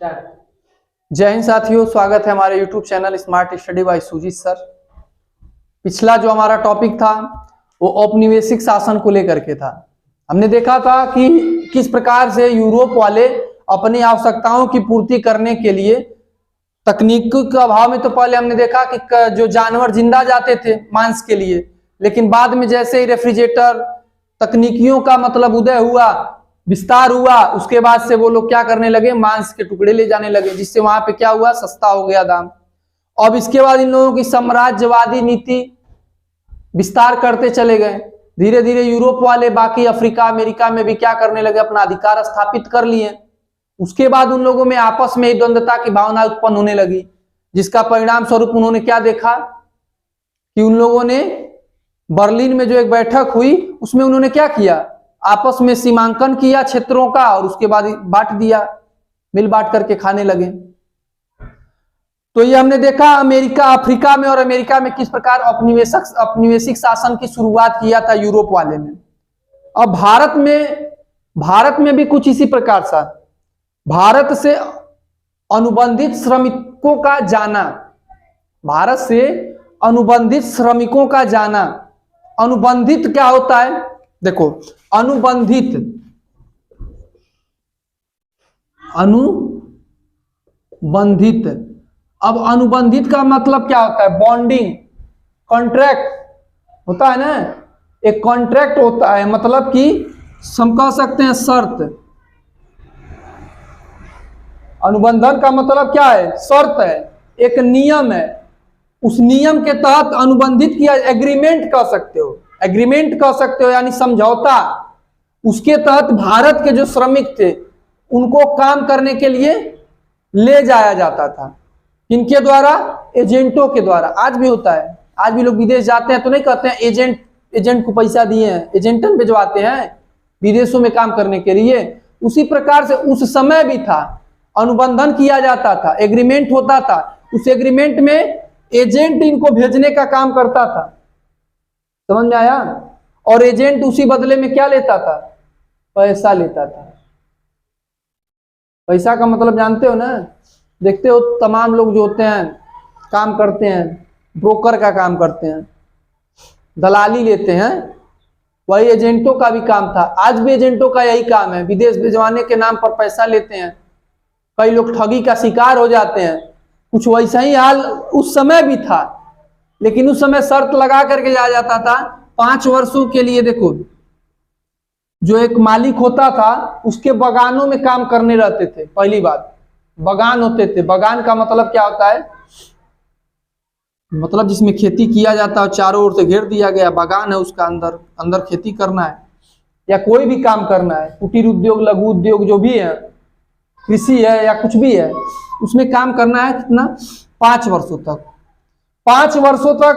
जय हिंद साथियों, स्वागत है हमारे YouTube channel smart study by Sujit sir. पिछला जो हमारा टॉपिक था वो औपनिवेशिक शासन को लेकर के था। हमने देखा था कि किस प्रकार से यूरोप वाले अपनी आवश्यकताओं की पूर्ति करने के लिए तकनीक के अभाव में, तो पहले हमने देखा कि जो जानवर जिंदा जाते थे मांस के लिए, लेकिन बाद में जैसे ही रेफ्रिजरेटर तकनीकियों का मतलब उदय हुआ, विस्तार हुआ, उसके बाद से वो लोग क्या करने लगे, मांस के टुकड़े ले जाने लगे, जिससे वहां पे क्या हुआ, सस्ता हो गया दाम। अब इसके बाद इन लोगों की साम्राज्यवादी नीति विस्तार करते चले गए। धीरे धीरे यूरोप वाले बाकी अफ्रीका अमेरिका में भी क्या करने लगे, अपना अधिकार स्थापित कर लिए। उसके बाद उन लोगों में आपस में द्वंद्वता की भावना उत्पन्न होने लगी, जिसका परिणाम स्वरूप उन्होंने क्या देखा कि उन लोगों ने बर्लिन में जो एक बैठक हुई उसमें उन्होंने क्या किया, आपस में सीमांकन किया क्षेत्रों का और उसके बाद बांट दिया, मिल बांट करके खाने लगे। तो ये हमने देखा अमेरिका अफ्रीका में और अमेरिका में किस प्रकार औपनिवेशिक शासन की शुरुआत किया था यूरोप वाले ने। अब भारत में भी कुछ इसी प्रकार सा, भारत से अनुबंधित श्रमिकों का जाना, भारत से अनुबंधित श्रमिकों का जाना। अनुबंधित क्या होता है, देखो अनुबंधित अब अनुबंधित का मतलब क्या होता है, बॉन्डिंग, कॉन्ट्रैक्ट होता है ना, एक कॉन्ट्रैक्ट होता है, मतलब कि हम कह सकते हैं शर्त। अनुबंधन का मतलब क्या है, शर्त है, एक नियम है, उस नियम के तहत अनुबंधित किया, एग्रीमेंट कह सकते हो, एग्रीमेंट कह सकते हो, यानी समझौता। उसके तहत भारत के जो श्रमिक थे उनको काम करने के लिए ले जाया जाता था, इनके द्वारा, एजेंटों के द्वारा। आज भी होता है, आज भी लोग विदेश जाते हैं तो नहीं कहते हैं एजेंट को पैसा दिए हैं, एजेंटन भिजवाते हैं विदेशों में काम करने के लिए। उसी प्रकार से उस समय भी था, अनुबंधन किया जाता था, एग्रीमेंट होता था, उस एग्रीमेंट में एजेंट इनको भेजने का काम करता था, समझ में आया। और एजेंट उसी बदले में क्या लेता था, पैसा लेता था। पैसा का मतलब जानते हो ना, देखते हो तमाम लोग जो होते हैं काम करते हैं, ब्रोकर का काम करते हैं, दलाली लेते हैं, वही एजेंटों का भी काम था। आज भी एजेंटों का यही काम है, विदेश भिजवाने के नाम पर पैसा लेते हैं। कई लोग ठगी का शिकार हो जाते हैं। कुछ वैसा ही हाल उस समय भी था, लेकिन उस समय शर्त लगा करके जाया जाता था 5 वर्षों के लिए। देखो, जो एक मालिक होता था उसके बगानों में काम करने रहते थे। पहली बात, बगान होते थे। बगान का मतलब क्या होता है, मतलब जिसमें खेती किया जाता है, चारों ओर से घेर दिया गया बगान है, उसका अंदर खेती करना है या कोई भी काम करना है, कुटीर उद्योग, लघु उद्योग जो भी है, कृषि है या कुछ भी है, उसमें काम करना है। कितना, 5 वर्षों तक। 5 वर्षों तक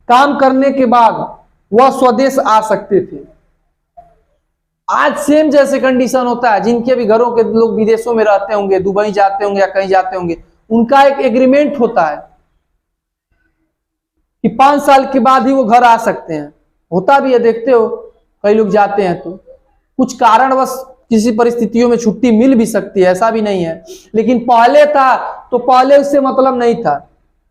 काम करने के बाद वह स्वदेश आ सकते थे। आज सेम जैसे कंडीशन होता है, जिनके भी घरों के लोग विदेशों में रहते होंगे, दुबई जाते होंगे या कहीं जाते होंगे, उनका एक एग्रीमेंट होता है कि 5 साल के बाद ही वो घर आ सकते हैं। होता भी है, देखते हो कई लोग जाते हैं तो कुछ कारणवश किसी परिस्थितियों में छुट्टी मिल भी सकती है, ऐसा भी नहीं है। लेकिन पहले था तो पहले उससे मतलब नहीं था,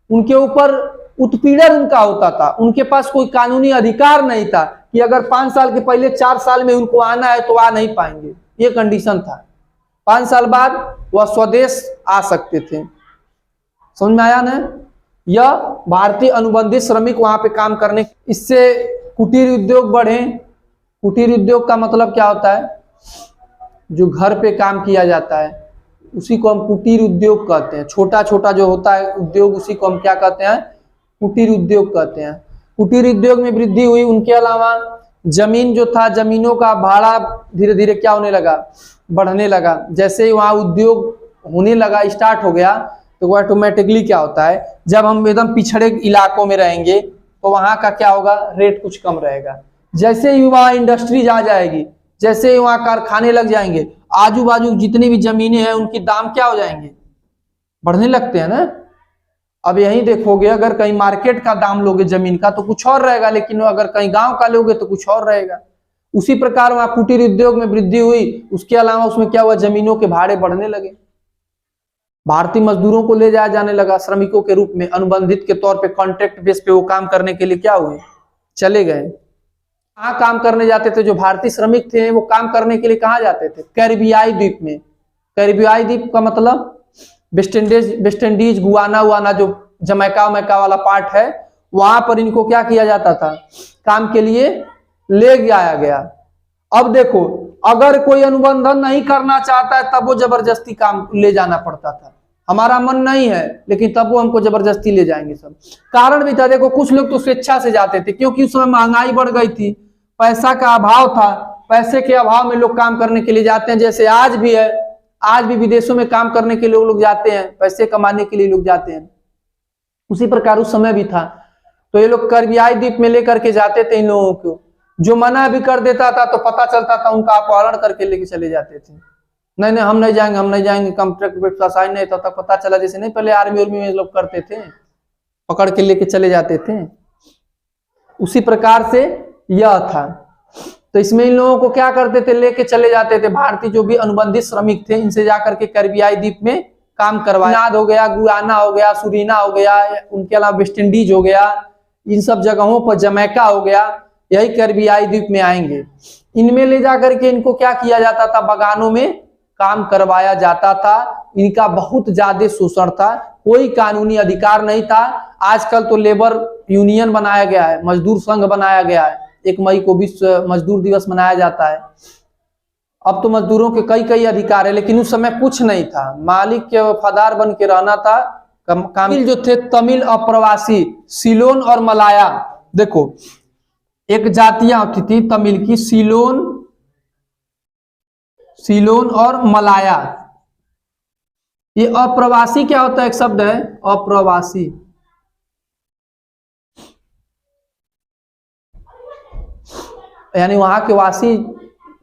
उनके ऊपर उत्पीड़न उनका होता था, उनके पास कोई कानूनी अधिकार नहीं था कि अगर 5 साल के पहले 4 साल में उनको आना है तो आ नहीं पाएंगे, ये कंडीशन था। 5 साल बाद वह स्वदेश आ सकते थे, समझ में आया ना। यह भारतीय अनुबंधित श्रमिक वहां पे काम करने, इससे कुटीर उद्योग बढ़े। कुटीर उद्योग का मतलब क्या होता है, जो घर पे काम किया जाता है उसी को हम कुटीर उद्योग कहते हैं। छोटा छोटा जो होता है उद्योग, उसी को हम क्या कहते हैं, कुटीर उद्योग कहते हैं। कुटीर उद्योग में वृद्धि हुई। उनके अलावा जमीन जो था, जमीनों का भाड़ा धीरे धीरे क्या होने लगा, बढ़ने लगा। जैसे ही वहां उद्योग होने लगा, स्टार्ट हो गया, तो वो ऑटोमेटिकली क्या होता है, जब हम एकदम पिछड़े इलाकों में रहेंगे तो वहां का क्या होगा, रेट कुछ कम रहेगा। जैसे ही वहां इंडस्ट्रीज आ जाएगी, जैसे ही वहां कारखाने लग जाएंगे, आजू बाजू जितनी भी जमीनें हैं उनकी दाम क्या हो जाएंगे, बढ़ने लगते हैं ना। अब यही देखोगे, अगर कहीं मार्केट का दाम लोगे जमीन का तो कुछ और रहेगा, लेकिन अगर कहीं गांव का लोगे तो कुछ और रहेगा। उसी प्रकार वहां कुटीर उद्योग में वृद्धि हुई। उसके अलावा उसमें क्या हुआ, जमीनों के भाड़े बढ़ने लगे। भारतीय मजदूरों को ले जाया जाने लगा श्रमिकों के रूप में, अनुबंधित के तौर पे कॉन्ट्रैक्ट बेस पे वो काम करने के लिए क्या हुए, चले गए। कहाँ काम करने जाते थे जो भारतीय श्रमिक थे, वो काम करने के लिए कहाँ जाते थे, कैरिबियाई द्वीप में। कैरिबियाई द्वीप का मतलब वेस्ट इंडीज गुआना वाना जो जमैका वमैका वाला पार्ट है, वहां पर इनको क्या किया जाता था, काम के लिए ले जाया गया। अब देखो, अगर कोई अनुबंधन नहीं करना चाहता है तब वो जबरदस्ती काम ले जाना पड़ता था। हमारा मन नहीं है लेकिन तब वो हमको जबरदस्ती ले जाएंगे सब। कारण भी था, देखो कुछ लोग तो स्वेच्छा से जाते थे, क्योंकि उस समय महंगाई बढ़ गई थी, पैसा का अभाव था, पैसे के अभाव में लोग काम करने के लिए जाते हैं। जैसे आज भी है, आज भी विदेशों में काम करने के लिए लोग जाते हैं, पैसे कमाने के लिए लोग जाते हैं, उसी प्रकार उस समय भी था। तो ये लोग कैरिबियाई द्वीप में लेकर के जाते थे इन लोगों को। जो मना भी कर देता था तो पता चलता था, उनका अपहरण करके लेके चले जाते थे। नहीं नहीं हम नहीं जाएंगे, हम नहीं जाएंगे, कॉन्ट्रैक्ट बेस का साइन नहीं था। तब पता चला, जैसे नहीं पहले आर्मी में लोग करते थे, पकड़ के लेके चले जाते थे, उसी प्रकार से यह था। तो इसमें इन लोगों को क्या करते थे, लेके चले जाते थे। भारतीय जो भी अनुबंधित श्रमिक थे, इनसे जाकर के कैरिबियाई द्वीप में काम करवाया। हो गया, गुयाना हो गया, सुरीना हो गया, उनके अलावा वेस्ट इंडीज हो गया, इन सब जगहों पर जमैका हो गया, यही कैरिबियाई द्वीप में आएंगे। इनमें ले जाकर के इनको क्या किया जाता था, बगानों में काम करवाया जाता था। इनका बहुत ज्यादा शोषण था, कोई कानूनी अधिकार नहीं था। आजकल तो लेबर यूनियन बनाया गया है, मजदूर संघ बनाया गया है, 1 मई को विश्व मजदूर दिवस मनाया जाता है। अब तो मजदूरों के कई कई अधिकार है, लेकिन उस समय कुछ नहीं था, मालिक के वफादार बन के रहना था। तमिल जो थे, तमिल अप्रवासी, सीलोन और मलाया, देखो एक जातियां होती थी तमिल की, सीलोन और मलाया। ये अप्रवासी क्या होता है, एक शब्द है अप्रवासी। यानी वहां के वासी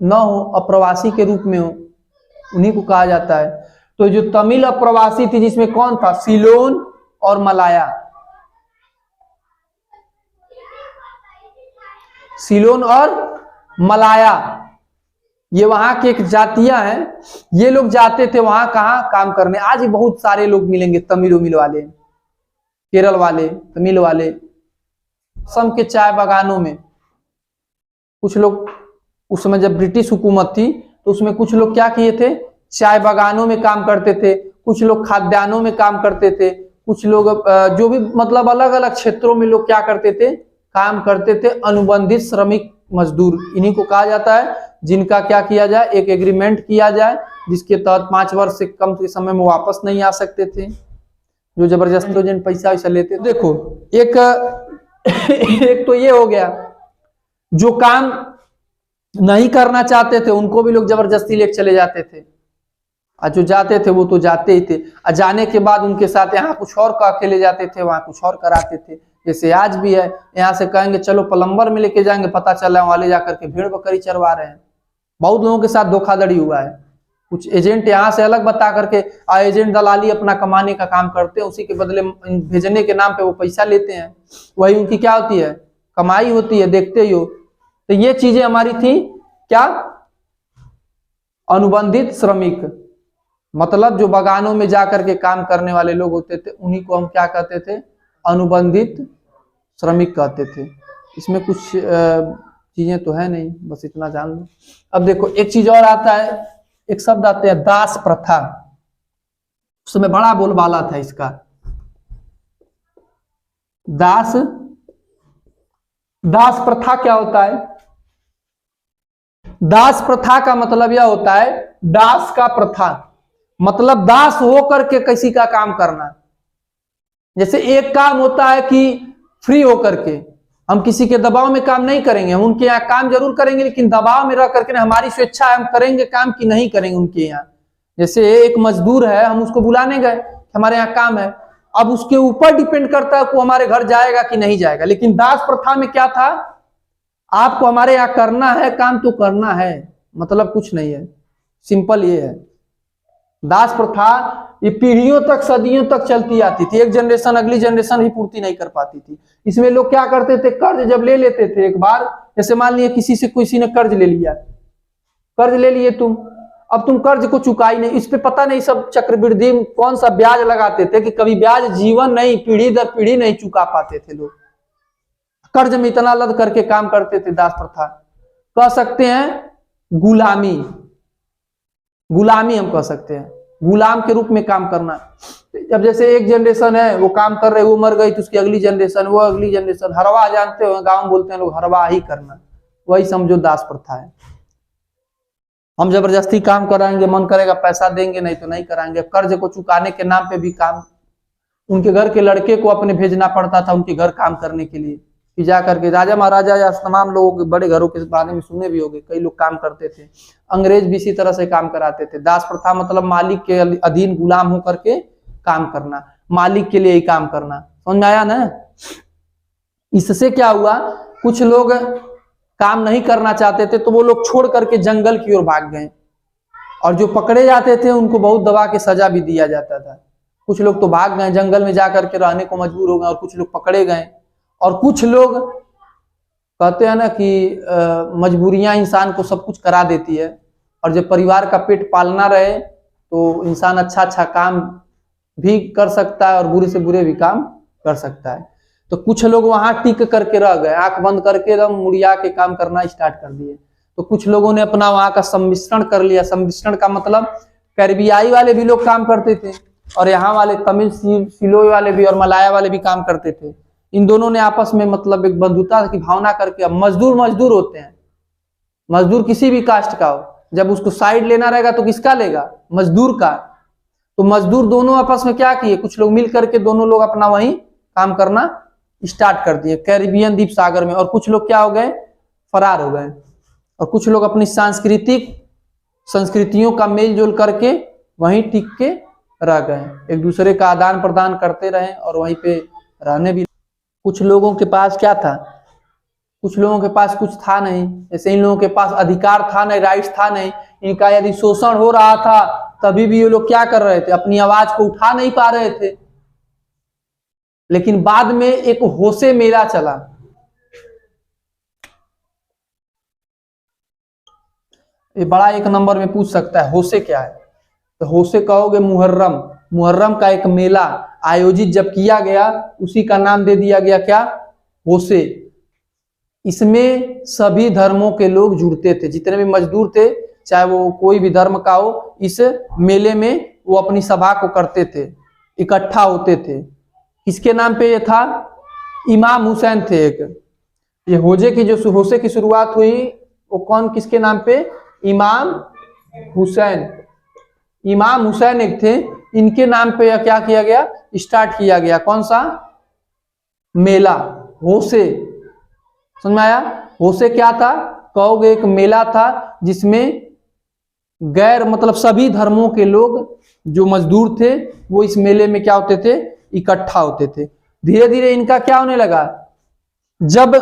न हो, अप्रवासी के रूप में हो, उन्हीं को कहा जाता है। तो जो तमिल अप्रवासी थी, जिसमें कौन था, सीलोन और मलाया। सीलोन और मलाया ये वहां की एक जातियां हैं। ये लोग जाते थे वहां कहाँ काम करने। आज भी बहुत सारे लोग मिलेंगे, तमिल उमिल वाले, केरल वाले, तमिल वाले, सम के चाय बागानों में। कुछ लोग उस समय जब ब्रिटिश हुकूमत थी तो उसमें कुछ लोग क्या किए थे, चाय बागानों में काम करते थे, कुछ लोग खाद्यान्नों में काम करते थे, कुछ लोग जो भी मतलब अलग अलग क्षेत्रों में लोग क्या करते थे, काम करते थे। अनुबंधित श्रमिक मजदूर इन्हीं को कहा जाता है, जिनका क्या किया जाए, एक एग्रीमेंट किया जाए, जिसके तहत 5 वर्ष से कम के समय में वापस नहीं आ सकते थे, जो जबरदस्ती जिन पैसा वैसा लेते। देखो एक तो ये हो गया, जो काम नहीं करना चाहते थे उनको भी लोग जबरदस्ती लेके चले जाते थे, और जो जाते थे वो तो जाते ही थे। और जाने के बाद उनके साथ यहाँ कुछ और का अकेले जाते थे, वहां कुछ और कराते थे। जैसे आज भी है, यहाँ से कहेंगे चलो प्लम्बर में लेके जाएंगे, पता चला वहां ले जाकर के भेड़ बकरी चरवा रहे हैं। बहुत लोगों के साथ धोखाधड़ी हुआ है। कुछ एजेंट यहाँ से अलग बता करके एजेंट दलाली अपना कमाने का काम करते हैं, उसी के बदले भेजने के नाम पे वो पैसा लेते हैं, वही उनकी क्या होती है, कमाई होती है, देखते ही हो। तो ये चीजें हमारी थी क्या, अनुबंधित श्रमिक, मतलब जो बागानों में जाकर के काम करने वाले लोग होते थे, उन्हीं को हम क्या कहते थे, अनुबंधित श्रमिक कहते थे। इसमें कुछ चीजें तो है नहीं, बस इतना जान लो। अब देखो एक चीज और आता है, एक शब्द आता है दास प्रथा। उस समय बड़ा बोलबाला था इसका, दास प्रथा क्या होता है। दास प्रथा का मतलब यह होता है, दास का प्रथा मतलब दास होकर के किसी का काम करना। जैसे एक काम होता है कि फ्री होकर के हम किसी के दबाव में काम नहीं करेंगे, हम उनके यहाँ काम जरूर करेंगे, लेकिन दबाव में रह करके हमारी स्वेच्छा है, हम करेंगे काम कि नहीं करेंगे उनके यहाँ। जैसे एक मजदूर है, हम उसको बुलाने गए, हमारे यहाँ काम है, अब उसके ऊपर डिपेंड करता है वो हमारे घर जाएगा कि नहीं जाएगा। लेकिन दास प्रथा में क्या था, आपको हमारे यहाँ करना है काम तो करना है, मतलब कुछ नहीं है, सिंपल ये है। दास प्रथा ये पीढ़ियों तक, सदियों तक चलती आती थी, एक जनरेशन अगली जनरेशन ही पूर्ति नहीं कर पाती थी। इसमें लोग क्या करते थे, कर्ज जब ले लेते थे एक बार, जैसे मान लिया किसी से किसी ने कर्ज ले लिया, कर्ज ले लिए तुम, अब तुम कर्ज को चुका ही नहीं, इस पे पता नहीं सब चक्रवृद्धि कौन सा ब्याज लगाते थे कि कभी ब्याज जीवन नहीं, पीढ़ी दर पीढ़ी नहीं चुका पाते थे लोग। कर्ज में इतना लद करके काम करते थे। दास प्रथा कह सकते हैं गुलामी, गुलामी हम कह सकते हैं, गुलाम के रूप में काम करना। जब जैसे एक जनरेशन है वो काम कर रहे, वो मर गई तो उसकी अगली जनरेशन, वो अगली जनरेशन, हरवा जानते हो, गांव में बोलते हैं लोग, हरवा ही करना, वही समझो दास प्रथा है। हम जबरदस्ती काम कराएंगे, मन करेगा पैसा देंगे, नहीं तो नहीं कराएंगे। कर्ज को चुकाने के नाम पे भी काम, उनके घर के लड़के को अपने भेजना पड़ता था उनके घर काम करने के लिए, कि जा करके राजा महाराजा या तमाम लोगों के बड़े घरों के बारे में सुने भी होंगे, कई लोग काम करते थे। अंग्रेज भी इसी तरह से काम कराते थे। दास प्रथा मतलब मालिक के अधीन गुलाम होकर के काम करना, मालिक के लिए ही काम करना, समझ में आया ना। इससे क्या हुआ, कुछ लोग काम नहीं करना चाहते थे तो वो लोग छोड़ करके जंगल की ओर भाग गए, और जो पकड़े जाते थे उनको बहुत दबा के सजा भी दिया जाता था। कुछ लोग तो भाग गए, जंगल में जाकर के रहने को मजबूर हो गए, और कुछ लोग पकड़े गए। और कुछ लोग कहते हैं ना कि मजबूरियां इंसान को सब कुछ करा देती है, और जब परिवार का पेट पालना रहे तो इंसान अच्छा अच्छा काम भी कर सकता है और बुरे से बुरे भी काम कर सकता है। तो कुछ लोग वहां टिक करके रह गए, आंख बंद करके एकदम मुड़िया के काम करना स्टार्ट कर दिए। तो कुछ लोगों ने अपना वहां का सम्मिश्रण कर लिया। सम्मिश्रण का मतलब कैरिबियाई वाले भी लोग काम करते थे, और यहाँ वाले तमिल सिलोई वाले भी और मलाया वाले भी काम करते थे। इन दोनों ने आपस में मतलब एक बंधुता की भावना करके, अब मजदूर मजदूर होते हैं, मजदूर किसी भी कास्ट का हो, जब उसको साइड लेना रहेगा तो किसका लेगा, मजदूर का। तो मजदूर दोनों आपस में क्या किए, कुछ लोग मिल करके दोनों लोग अपना वहीं काम करना स्टार्ट कर दिए कैरिबियन द्वीप सागर में। और कुछ लोग क्या हो गए, फरार हो गए, और कुछ लोग अपनी सांस्कृतिक संस्कृतियों का मेल जोल करके वहीं टिक के रह गए, एक दूसरे का आदान प्रदान करते रहे और वहीं पे रहने भी। कुछ लोगों के पास क्या था, कुछ लोगों के पास कुछ था नहीं, जैसे इन लोगों के पास अधिकार था नहीं, राइट्स था नहीं। इनका यदि शोषण हो रहा था तभी भी ये लोग क्या कर रहे थे, अपनी आवाज को उठा नहीं पा रहे थे। लेकिन बाद में एक होसे मेला चला। ये बड़ा एक नंबर में पूछ सकता है होसे क्या है, तो होसे कहोगे मुहर्रम। मुहर्रम का एक मेला आयोजित जब किया गया, उसी का नाम दे दिया गया क्या, होसे। इसमें सभी धर्मों के लोग जुड़ते थे, जितने भी मजदूर थे, चाहे वो कोई भी धर्म का हो, इस मेले में वो अपनी सभा को करते थे, इकट्ठा होते थे। किसके नाम पे ये था, इमाम हुसैन थे एक। ये होजे की जो होसे की शुरुआत हुई वो कौन, किसके नाम पे, इमाम हुसैन। इमाम हुसैन एक थे, इनके नाम पे क्या किया गया, स्टार्ट किया गया, कौन सा मेला, होसे। समझ में आया। होसे क्या था, कहोगे एक मेला था जिसमें गैर मतलब सभी धर्मों के लोग जो मजदूर थे वो इस मेले में क्या होते थे, इकट्ठा होते थे। धीरे धीरे इनका क्या होने लगा, जब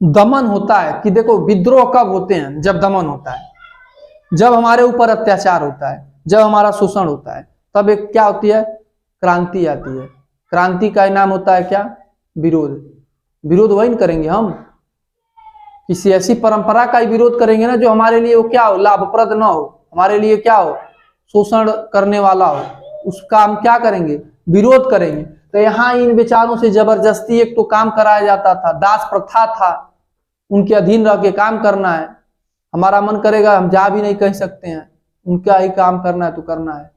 दमन होता है, कि देखो विद्रोह कब होते हैं, जब दमन होता है, जब हमारे ऊपर अत्याचार होता है, जब हमारा शोषण होता है, तब एक क्या होती है, क्रांति आती है। क्रांति का नाम होता है क्या, विरोध। विरोध वही करेंगे हम, किसी ऐसी परंपरा का ही विरोध करेंगे ना जो हमारे लिए वो क्या हो, लाभप्रद ना हो, हमारे लिए क्या हो, शोषण करने वाला हो, उसका हम क्या करेंगे, विरोध करेंगे। तो यहाँ इन विचारों से जबरदस्ती एक तो काम कराया जाता था, दास प्रथा था, उनके अधीन रह के काम करना है। हमारा मन करेगा हम जा भी नहीं कह सकते हैं, उनका ही काम करना है तो करना है।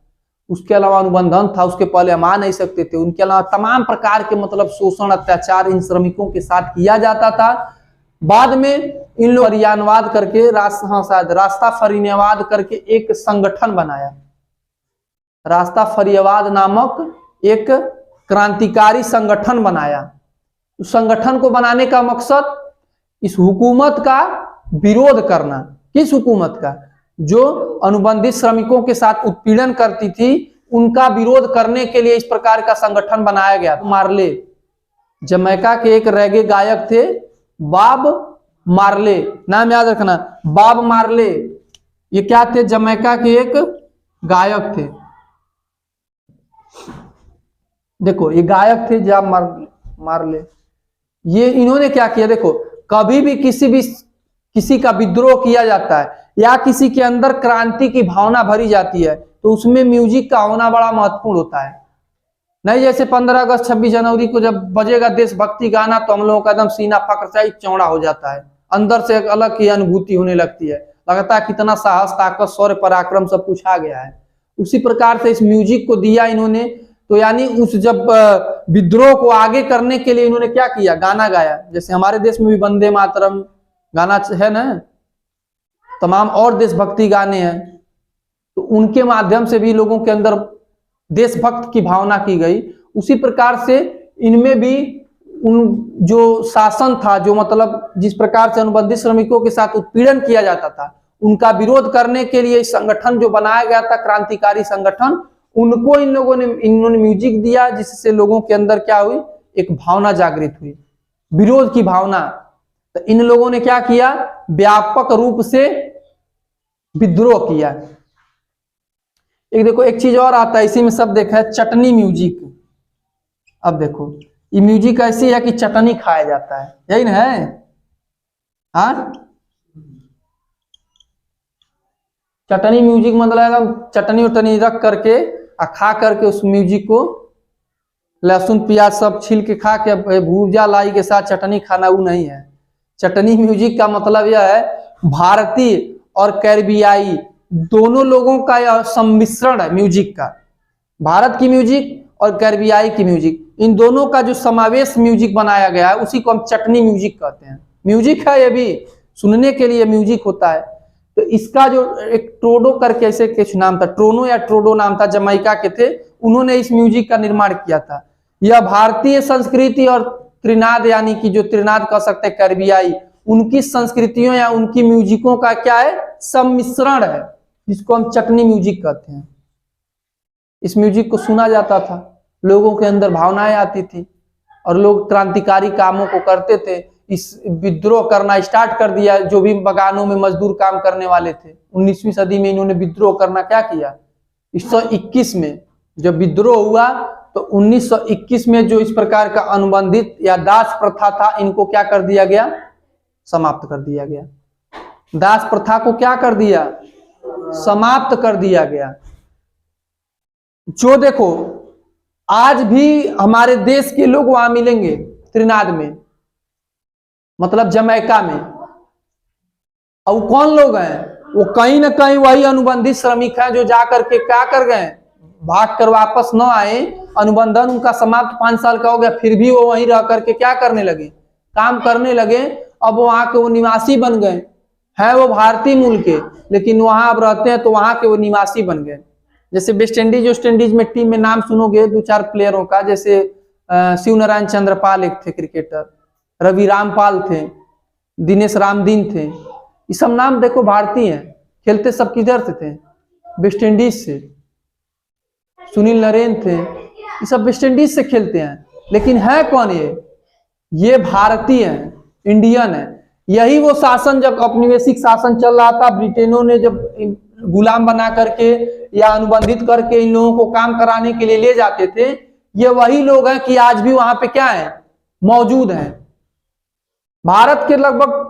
उसके अलावा अनुबंधन था, उसके पहले हम आ नहीं सकते थे। उनके अलावा तमाम प्रकार के मतलब शोषण अत्याचार इन श्रमिकों के साथ किया जाता था। बाद में इन लोग फरियानवाद करके रास्ता फरीनवाद करके एक संगठन बनाया, रास्ता फरियावाद नामक एक क्रांतिकारी संगठन बनाया। उस संगठन को बनाने का मकसद इस हुकूमत का विरोध करना। किस हुकूमत का, जो अनुबंधित श्रमिकों के साथ उत्पीड़न करती थी, उनका विरोध करने के लिए इस प्रकार का संगठन बनाया गया। मार्ले, जमैका के एक रैगे गायक थे बॉब मार्ले, नाम याद रखना, बॉब मार्ले। ये क्या थे, जमैका के एक गायक थे। देखो ये गायक थे जॉब मार्ले। ये इन्होंने क्या किया, देखो कभी भी किसी का विद्रोह किया जाता है या किसी के अंदर क्रांति की भावना भरी जाती है तो उसमें म्यूजिक का होना बड़ा महत्वपूर्ण होता है। नहीं जैसे 15 अगस्त 26 जनवरी को जब बजेगा देशभक्ति गाना तो हम लोगों का एकदम सीना फक्रचाई चौड़ा हो जाता है, अंदर से एक अलग ही अनुभूति होने लगती है, लगता है कितना साहस ताकत शौर्य पराक्रम सब कुछ आ गया है। उसी प्रकार से इस म्यूजिक को दिया इन्होंने, तो यानी उस जब विद्रोह को आगे करने के लिए इन्होंने क्या किया, गाना गाया। जैसे हमारे देश में भी वंदे मातरम गाना है ना, तमाम और देशभक्ति गाने हैं, तो उनके माध्यम से भी लोगों के अंदर देशभक्त की भावना की गई। उसी प्रकार से इनमें भी उन जो शासन था, जो मतलब जिस प्रकार से अनुबंधित श्रमिकों के साथ उत्पीड़न किया जाता था, उनका विरोध करने के लिए संगठन जो बनाया गया था, क्रांतिकारी संगठन, उनको इन्होंने म्यूजिक दिया, जिससे लोगों के अंदर क्या हुई, एक भावना जागृत हुई, विरोध की भावना। तो इन लोगों ने क्या किया, व्यापक रूप से विद्रोह किया। एक देखो एक चीज और आता है इसी में सब देखा है, चटनी म्यूजिक। अब देखो ये म्यूजिक ऐसी है कि चटनी खाया जाता है, यही ना है। हाँ, चटनी म्यूजिक मतलब चटनी उटनी रख करके खा करके उस म्यूजिक को लहसुन प्याज सब छील के खा के भूजा लाई के साथ चटनी खाना, वो नहीं है। चटनी म्यूजिक का मतलब यह है भारतीय और कैरिबियाई दोनों लोगों का यह सम्मिश्रण है म्यूजिक का। भारत की म्यूजिक और कैरिबियाई की म्यूजिक, इन दोनों का जो समावेश म्यूजिक बनाया गया है उसी को हम चटनी म्यूजिक कहते हैं। म्यूजिक है ये भी, सुनने के लिए म्यूजिक होता है। तो इसका जो एक ट्रोडो करके ऐसे कुछ नाम था, ट्रोनो या ट्रोडो नाम था, जमैका के थे, उन्होंने इस म्यूजिक का निर्माण किया था। यह भारतीय संस्कृति और त्रिनाद यानी कि जो त्रिनाद कह सकते हैं कैरिबियाई, उनकी संस्कृतियों या उनकी म्यूजिकों का क्या है, सम्मिश्रण है, जिसको हम चटनी म्यूजिक कहते हैं। इस म्यूजिक को सुना जाता था, लोगों के अंदर भावनाएं आती थी और लोग क्रांतिकारी कामों को करते थे। इस विद्रोह करना स्टार्ट कर दिया, जो भी बगानों में मजदूर काम करने वाले थे। 19वीं सदी में इन्होंने विद्रोह करना क्या किया, 1921 में जब विद्रोह हुआ तो 1921 में जो इस प्रकार का अनुबंधित या दास प्रथा था, इनको क्या कर दिया गया, समाप्त कर दिया गया। दास प्रथा को क्या कर दिया, समाप्त कर दिया गया। जो देखो आज भी हमारे देश के लोग वहां मिलेंगे त्रिनाद में, मतलब जमैका में, और कौन लोग हैं, वो कहीं ना कहीं वही अनुबंधित श्रमिक हैं जो जाकर के क्या कर गए, भाग कर वापस न आए। अनुबंधन उनका समाप्त 5 साल का हो गया, फिर भी वो वहीं रह करके क्या करने लगे, काम करने लगे। अब वहां के वो निवासी बन गए हैं, वो भारतीय मूल के, लेकिन वहां अब रहते हैं तो वहां के वो निवासी बन गए। जैसे वेस्ट इंडीज में टीम में नाम सुनोगे 2-4 प्लेयरों का, जैसे शिव नारायण चंद्रपाल एक थे क्रिकेटर, रवि रामपाल थे, दिनेश रामदीन थे, ये सब नाम देखो भारतीय हैं, खेलते सब किधर से थे, वेस्ट इंडीज से। सुनील नरेन थे, ये सब वेस्ट इंडीज से खेलते हैं, लेकिन है कौन ये भारतीय हैं, इंडियन है। यही वो शासन जब औपनिवेशिक शासन चल रहा था, ब्रिटेनों ने जब गुलाम बना करके या अनुबंधित करके इन लोगों को काम कराने के लिए ले जाते थे, ये वही लोग हैं कि आज भी वहां पे क्या है, मौजूद हैं। भारत के लगभग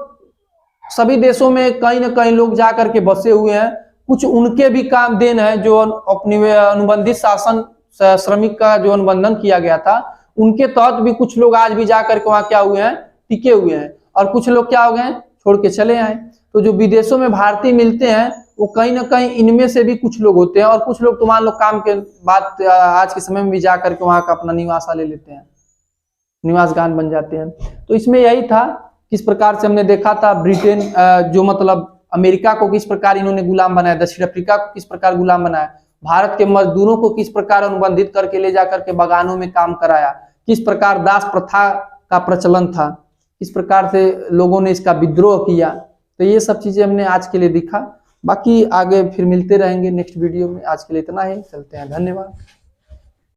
सभी देशों में कहीं ना कहीं लोग जाकर के बसे हुए हैं। कुछ उनके भी काम देन है जो अपने अनुबंधित शासन श्रमिक का जो अनुबंधन किया गया था, उनके तहत भी कुछ लोग आज भी जाकर के वहां क्या हुए हैं, टिके हुए हैं, और कुछ लोग क्या हो गए, छोड़ के चले आए। तो जो विदेशों में भारतीय मिलते हैं वो कहीं ना कहीं इनमें से भी कुछ लोग होते हैं, और कुछ लोग तो मान लो काम के बाद आज के समय में भी जाकर के वहां का अपना निवास ले लेते हैं, निवास गान बन जाते हैं। तो इसमें यही था, किस प्रकार से हमने देखा था ब्रिटेन जो मतलब अमेरिका को किस प्रकार इन्होंने गुलाम बनाया, दक्षिण अफ्रीका को किस प्रकार गुलाम बनाया, भारत के मजदूरों को किस प्रकार अनुबंधित करके ले जाकर के बगानों में काम कराया, किस प्रकार दास प्रथा का प्रचलन था, किस प्रकार से लोगों ने इसका विद्रोह किया। तो ये सब चीजें हमने आज के लिए दिखा, बाकी आगे फिर मिलते रहेंगे नेक्स्ट वीडियो में। आज के लिए इतना ही, चलते हैं, धन्यवाद।